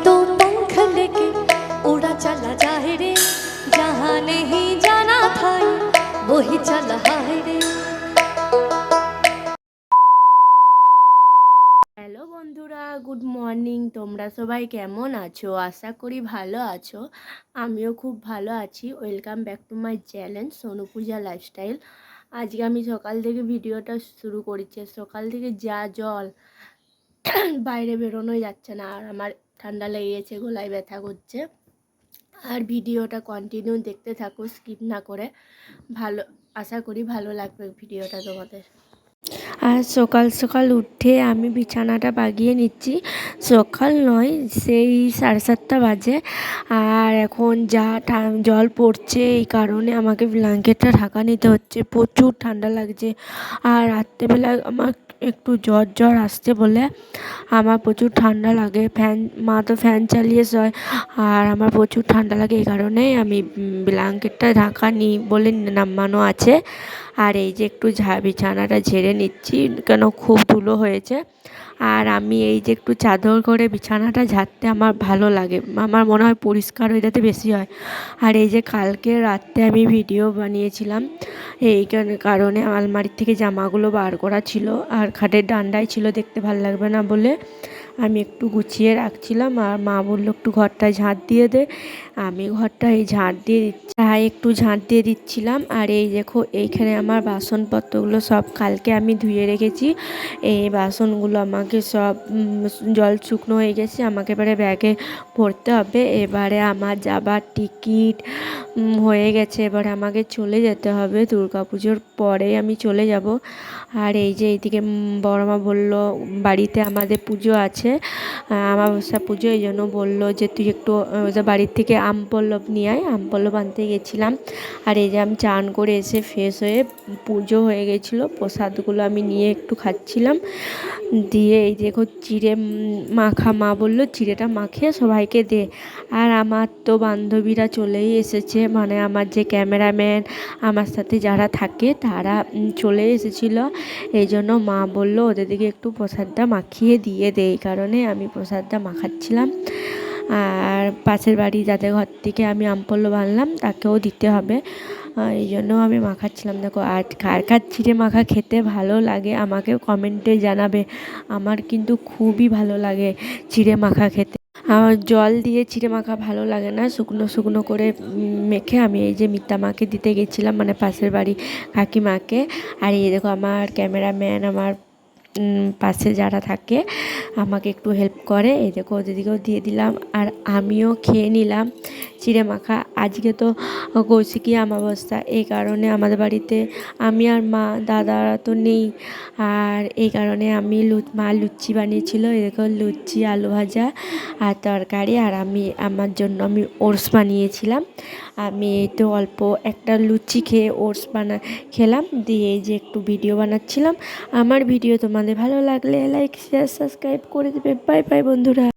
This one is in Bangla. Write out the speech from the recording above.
तो पंख लेके उड़ा चला जाए रे, जहाँ नहीं जाना था वही चला हाय रे। হ্যালো বন্ধুরা, গুড মর্নিং। তোমরা সবাই কেমন আছো? আশা করি ভালো আছো। আমিও খুব ভালো আছি। Welcome back to my channel Sonu Puja lifestyle. আজকে আমি সকাল থেকে ভিডিওটা শুরু করেছি। সকাল থেকে যা জল, বাইরে বেরোনোই যাচ্ছে না, আর আমার ঠান্ডা লেগে গেছে, গলায় ব্যথা করছে। আর ভিডিওটা কন্টিনিউ দেখতে থাকো, স্কিপ না করে। ভালো, আশা করি ভালো লাগবে ভিডিওটা তোমাদের। আর সকাল সকাল উঠে আমি বিছানাটা বাগিয়ে নিচ্ছি। সকাল নয়, সেই 7:30 বাজে। আর এখন যা জল পড়ছে, এই কারণে আমাকে ব্ল্যাঙ্কেটটা ঢাকা নিতে হচ্ছে, প্রচুর ঠান্ডা লাগছে। আর রাত্রেবেলা আমার একটু জ্বর আসছে বলে আমার প্রচুর ঠান্ডা লাগে। মা তো ফ্যান চালিয়ে শোয়, আর আমার প্রচুর ঠান্ডা লাগে। এই কারণেই আমি ব্ল্যাঙ্কেটটা ঢাকা নিই বলে নামানো আছে। আর এই যে একটু বিছানাটা ঝেড়ে নিচ্ছি, কেন খুব ধুলো হয়েছে। আর আমি এই যে একটু চাদর করে বিছানাটা ঝাড়তে আমার ভালো লাগে, আমার মনে হয় পরিষ্কার হয়ে যেতে বেশি হয়। আর এই যে কালকে রাতে আমি ভিডিও বানিয়েছিলাম, এই কারণে আলমারির থেকে জামাগুলো বার করা ছিল, আর খাটের ডান্ডায় ছিল, দেখতে ভালো লাগবে না বলে আমি একটু গুছিয়ে রাখছিলাম। আর মা বললো একটু ঘরটায় ঝাঁট দিয়ে দে। আমি ঘরটায় ঝাঁট দিয়ে একটু ঝাঁট দিয়ে দিচ্ছিলাম। আর এই দেখো, এইখানে আমার বাসনপত্রগুলো সব কালকে আমি ধুয়ে রেখেছি। এই বাসনগুলো আমাকে সব জল শুকনো হয়ে গেছে, আমাকে এবারে ব্যাগে ভরতে হবে। এবারে আমার যাবার টিকিট হয়ে গেছে, এবারে আমাকে চলে যেতে হবে। দুর্গাপুজোর পরে আমি চলে যাব। আর এই যে এইদিকে বড়মা বললো বাড়িতে আমাদের পুজো আছে, আমাবস্যা পুজো, এই জন্য বললো যে তুই একটু বাড়ির থেকে আম পল্লব নিয়ে আয়। আম পল্লব আনতে গেছিলাম। আর এই যে আমি চান করে এসে ফ্রেশ হয়ে, পুজো হয়ে গেছিলো, প্রসাদগুলো আমি নিয়ে একটু খাচ্ছিলাম। দিয়ে এই দেখো চিড়ে মাখা, মা বললো চিড়েটা মাখিয়ে সবাইকে দে। আর আমার তো বান্ধবীরা চলেই এসেছে, মানে আমার যে ক্যামেরাম্যান, আমার সাথে যারা থাকে তারা চলে এসেছিলো। এই জন্য মা বললো ওদের দিকে একটু প্রসাদটা মাখিয়ে দিয়ে দে, এই কারণে আমি প্রসাদটা মাখাচ্ছিলাম। আর পাশের বাড়ি যাদের ঘর থেকে আমি আম পল্লব আনলাম তাকেও দিতে হবে, এই জন্য আমি মাখাচ্ছিলাম। দেখো, আর কার কার চিড়ে মাখা খেতে ভালো লাগে আমাকে কমেন্টে জানাবে। আমার কিন্তু খুবই ভালো লাগে চিড়ে মাখা খেতে। আমার জল দিয়ে চিড়ে মাখা ভালো লাগে না, শুকনো শুকনো করে মেখে আমি এই যে মিতা মাকে দিতে গেছিলাম, মানে পাশের বাড়ি কাকিমাকে। আর এই দেখো আমার ক্যামেরাম্যান, আমার পাশে যারা থাকে আমাকে একটু হেল্প করে, এই দেখো ওদেরকেও দিয়ে দিলাম। আর আমিও খেয়ে নিলাম চিড়ে মাখা। আজকে তো কৌশিকী অমাবস্যা, এই কারণে আমাদের বাড়িতে আমি আর মা, দাদারা তো নেই। আর এই কারণে মা লুচি বানিয়েছিল, এই দেখো লুচি, আলু ভাজা আর তরকারি। আর আমার জন্য আমি ওটস বানিয়েছিলাম। আমি এই তো অল্প একটা লুচি খেয়ে ওটস খেলাম, দিয়ে এই যে একটু ভিডিও বানাচ্ছিলাম। আমার ভিডিও তোমাদের ভালো লাগলে লাইক, শেয়ার, সাবস্ক্রাইব করে দেবে। বাই বাই বন্ধুরা।